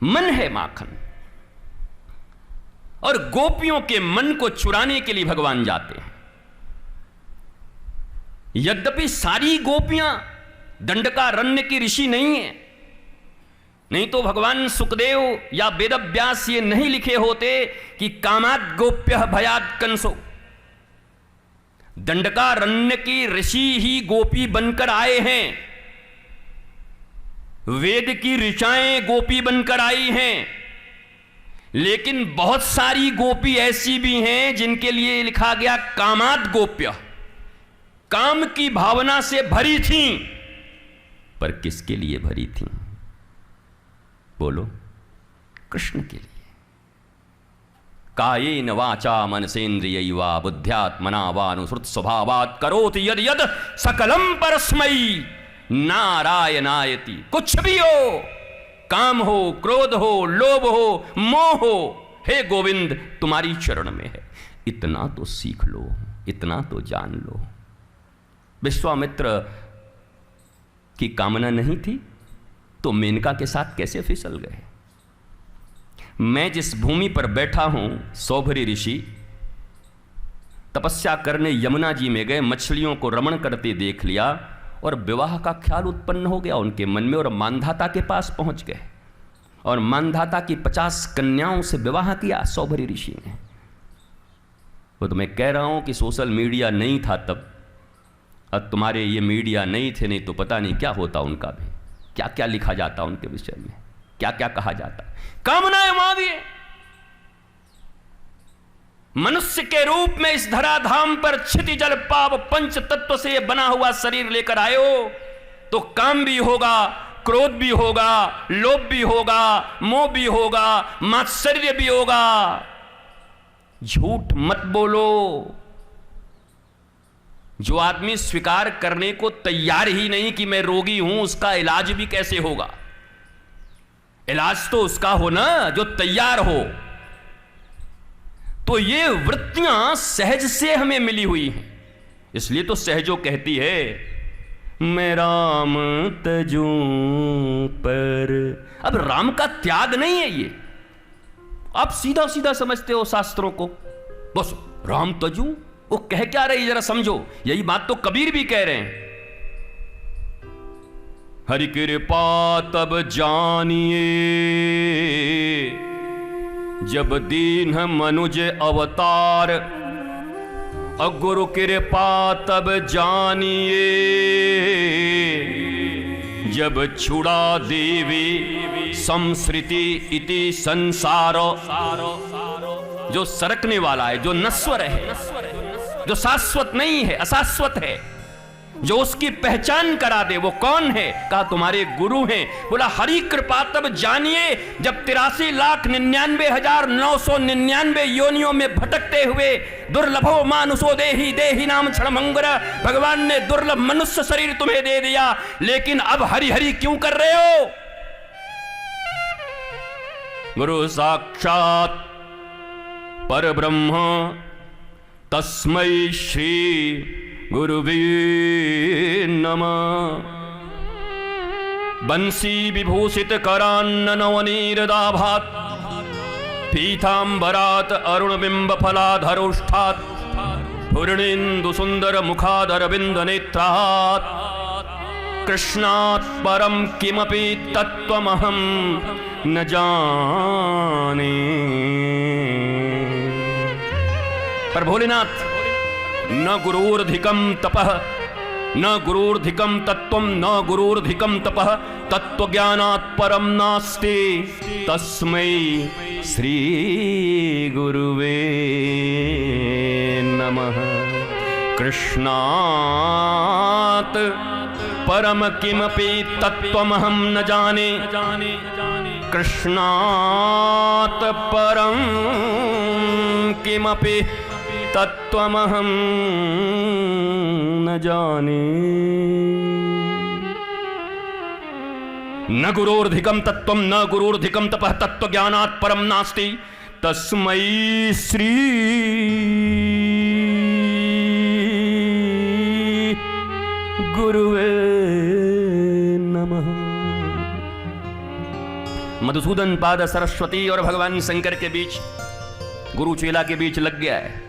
मन है माखन। और गोपियों के मन को चुराने के लिए भगवान जाते हैं। यद्यपि सारी गोपियां दंडकारण्य की ऋषि नहीं है, नहीं तो भगवान सुखदेव या वेदव्यास ये नहीं लिखे होते कि कामाद गोप्य भयाद कंसो। दंडकारण्य की ऋषि ही गोपी बनकर आए हैं, वेद की ऋचाएं गोपी बनकर आई हैं, लेकिन बहुत सारी गोपी ऐसी भी हैं जिनके लिए लिखा गया कामाद गोप्य, काम की भावना से भरी थीं, पर किसके लिए भरी थीं? बोलो, कृष्ण के लिए। कायेन वाचा मनसेन्द्रियैवा बुद्ध्यात्मना वानुसृत स्वभावात् करोति यद यद सकलम परस्मै नारायणायति। कुछ भी हो, काम हो, क्रोध हो, लोभ हो, मोह हो, हे गोविंद तुम्हारी चरण में है। इतना तो सीख लो, इतना तो जान लो। विश्वामित्र की कामना नहीं थी तो मेनका के साथ कैसे फिसल गए? मैं जिस भूमि पर बैठा हूं, सौभरी ऋषि तपस्या करने यमुना जी में गए, मछलियों को रमण करते देख लिया और विवाह का ख्याल उत्पन्न हो गया उनके मन में, और मानधाता के पास पहुंच गए और मानधाता की 50 कन्याओं से विवाह किया सौभरी ऋषि ने। वो तो मैं कह रहा हूं कि सोशल मीडिया नहीं था तब, अब तुम्हारे ये मीडिया नहीं थे, नहीं तो पता नहीं क्या होता उनका भी, क्या क्या लिखा जाता उनके विषय में, क्या क्या कहा जाता। कामनाएं वहां भी है। मनुष्य के रूप में इस धराधाम पर क्षिति जल पाव पंच तत्व से बना हुआ शरीर लेकर आए हो, तो काम भी होगा, क्रोध भी होगा, लोभ भी होगा, मोह भी होगा, मात्सर्य भी होगा। झूठ मत बोलो। जो आदमी स्वीकार करने को तैयार ही नहीं कि मैं रोगी हूं, उसका इलाज भी कैसे होगा? इलाज तो उसका हो ना जो तैयार हो। तो ये वृत्तियां सहज से हमें मिली हुई हैं, इसलिए तो सहजो कहती है मैं राम तजूं पर। अब राम का त्याग नहीं है ये, आप सीधा सीधा समझते हो शास्त्रों को, बस राम तजूं, वो कह क्या रही जरा समझो। यही बात तो कबीर भी कह रहे हैं, हरि कृपा तब जानिए जब दीन मनुज अवतार, गुरु कृपा तब जानिए जब छुड़ा देवी संस्कृति इति संसार। जो सरकने वाला है, जो नश्वर है, जो शाश्वत नहीं है, अशाश्वत है, जो उसकी पहचान करा दे, वो कौन है? कहा तुम्हारे गुरु हैं। बोला हरि कृपा तब जानिए जब 83,99,999 योनियों में भटकते हुए दुर्लभो मानुषो देहि देहि नाम क्षणभंगुर, भगवान ने दुर्लभ मनुष्य शरीर तुम्हें दे दिया, लेकिन अब हरि हरि क्यों कर रहे हो? गुरु साक्षात परब्रह्म तस्मै श्री गुरुवे नमः। बंसी विभूषित करान्न नवनीरदाभात, पीतांबरात अरुणबिंब फलाधरोष्ठात, पूर्णेन्दु सुंदर मुखादरविंद नेत्रात्, कृष्णात् परम किमपि तत्त्वमहं न जाने। पर भोलेनाथ न गुरूर्धिकम तपः न गुरूर्धिकम तत्वम न गुरूर्धिकम तपः तत्वज्ञानात् परम नास्ति तस्मै श्री गुरुवे नमः। कृष्णात् परम किमपि तत्वमहं न जाने, कृष्णात् परम किमपि तत्वमहं न जाने। न गुरोर्धिकम तत्वम न गुरोर्धिकम तपः तत्वज्ञानात् परम नास्ति तस्मै श्री गुरुवे नमः। मधुसूदन पाद सरस्वती और भगवान शंकर के बीच, गुरु चेला के बीच लग गया है।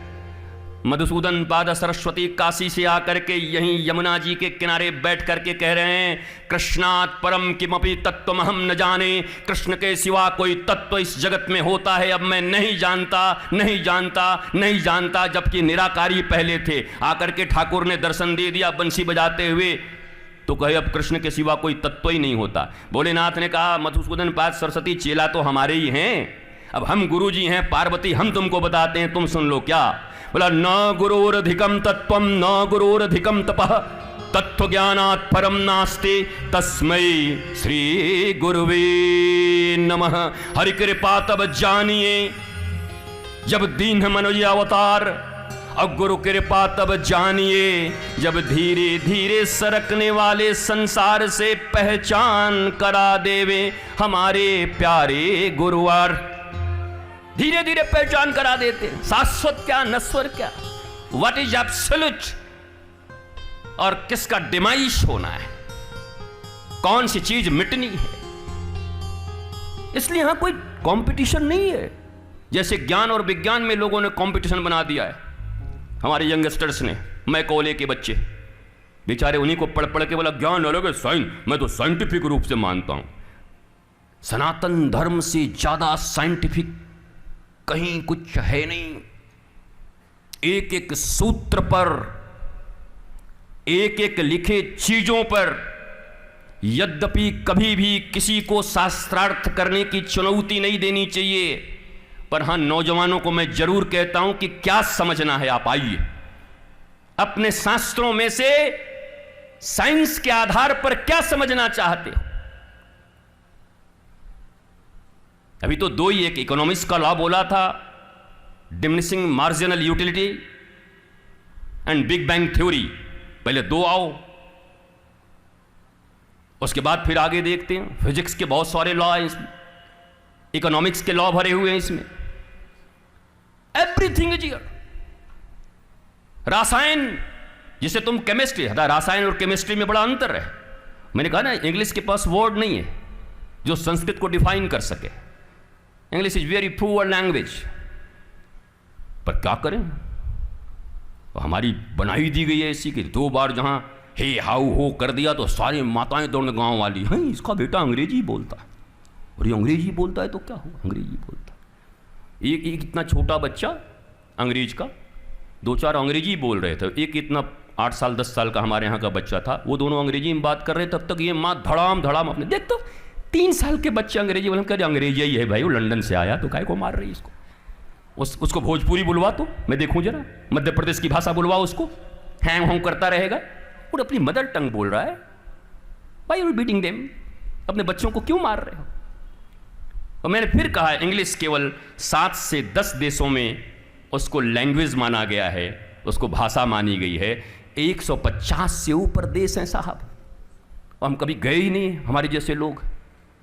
मधुसूदन पाद सरस्वती काशी से आकर के यहीं यमुना जी के किनारे बैठ करके कह रहे हैं, कृष्णात् परम किमपि तत्त्वम हम न जाने, कृष्ण के सिवा कोई तत्व इस जगत में होता है अब मैं नहीं जानता, नहीं जानता, नहीं जानता। जबकि निराकारी पहले थे। आकर के ठाकुर ने दर्शन दे दिया बंसी बजाते हुए, तो कहे अब कृष्ण के सिवा कोई तत्व ही नहीं होता। भोलेनाथ ने कहा, मधुसूदन पाद सरस्वती चेला तो हमारे ही हैं, अब हम गुरु जी हैं, पार्वती हम तुमको बताते हैं, तुम सुन लो। क्या बोला? न गुरोरधिकम तत्वम न गुरोरधिकम तपः तत्व ज्ञानात् परम नास्ति तस्मै श्री गुरुवे नमः। हरि कृपा तब जानिए जब दीन मनुज अवतार, और गुरु कृपा तब जानिए जब धीरे धीरे सरकने वाले संसार से पहचान करा देवे हमारे प्यारे गुरुवार। धीरे धीरे पहचान करा देते, शाश्वत क्या नश्वर क्या, व्हाट इज एब्सोल्यूट और किसका डिमाइश होना है, कौन सी चीज मिटनी है। इसलिए यहां कोई कंपटीशन नहीं है। जैसे ज्ञान और विज्ञान में लोगों ने कंपटीशन बना दिया है, हमारे यंगस्टर्स ने, मैं कॉलेज के बच्चे बेचारे उन्हीं को पढ़ पढ़ के बोला ज्ञान अलग है, साइंस मैं तो साइंटिफिक रूप से मानता हूं। सनातन धर्म से ज्यादा साइंटिफिक कहीं कुछ है नहीं। एक एक सूत्र पर, एक एक लिखे चीजों पर, यद्यपि कभी भी किसी को शास्त्रार्थ करने की चुनौती नहीं देनी चाहिए, पर हां नौजवानों को मैं जरूर कहता हूं कि क्या समझना है आप आइए, अपने शास्त्रों में से साइंस के आधार पर क्या समझना चाहते हो। अभी तो दो ही, एक इकोनॉमिक्स का लॉ बोला था, diminishing marginal utility and big bang theory, पहले दो आओ, उसके बाद फिर आगे देखते हैं। फिजिक्स के बहुत सारे लॉ हैं इसमें, इकोनॉमिक्स के लॉ भरे हुए हैं इसमें, एवरीथिंग इज हियर। रसायन, जिसे तुम केमिस्ट्री, रसायन और केमिस्ट्री में बड़ा अंतर है। मैंने कहा ना, इंग्लिश के पास वर्ड नहीं है जो संस्कृत को डिफाइन कर सके। English is very poor language, पर क्या करें, हमारी बनाई दी गई है ऐसी कि दो बार जहां हे हाउ हो कर दिया तो सारी माताएं दौड़ने गांव वाली, हैं इसका बेटा अंग्रेजी बोलता है, और ये अंग्रेजी बोलता है तो क्या हुआ, अंग्रेजी बोलता है। एक इतना छोटा बच्चा अंग्रेज का, दो चार अंग्रेजी बोल रहे थे, एक इतना 8 साल 10 साल का हमारे यहाँ का बच्चा था, वो दोनों अंग्रेजी में बात कर रहे, तब तक ये माँ धड़ाम धड़ाम अपने, देख तो 3 साल के बच्चे अंग्रेजी बोले, कह अंग्रेजी ही है भाई, वो लंदन से आया तो काय को मार रही इसको, उसको भोजपुरी बुलवा तो मैं देखूं जरा, मध्य प्रदेश की भाषा बुलवा उसको, हैंग होंग करता रहेगा, और अपनी मदर टंग बोल रहा है। Why are you beating them? अपने बच्चों को क्यों मार रहे हो? और मैंने फिर कहा, इंग्लिश केवल 7 से 10 देशों में उसको लैंग्वेज माना गया है, उसको भाषा मानी गई है। 150 से ऊपर देश हैं साहब, और हम कभी गए ही नहीं, हमारे जैसे लोग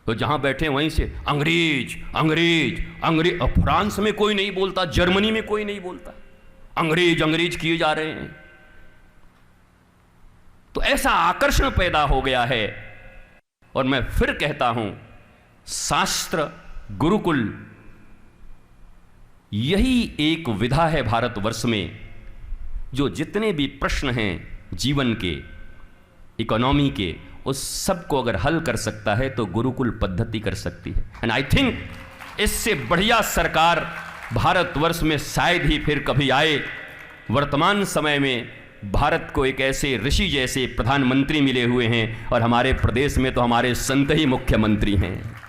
तो जहां बैठे वहीं से अंग्रेज अंग्रेज अंग्रेज। और फ्रांस में कोई नहीं बोलता, जर्मनी में कोई नहीं बोलता, अंग्रेज अंग्रेज किए जा रहे हैं। तो ऐसा आकर्षण पैदा हो गया है। और मैं फिर कहता हूं, शास्त्र गुरुकुल यही एक विधा है भारतवर्ष में, जो जितने भी प्रश्न हैं जीवन के, इकोनॉमी के, उस सब को अगर हल कर सकता है तो गुरुकुल पद्धति कर सकती है। एंड आई थिंक इससे बढ़िया सरकार भारतवर्ष में शायद ही फिर कभी आए। वर्तमान समय में भारत को एक ऐसे ऋषि जैसे प्रधानमंत्री मिले हुए हैं, और हमारे प्रदेश में तो हमारे संत ही मुख्यमंत्री हैं।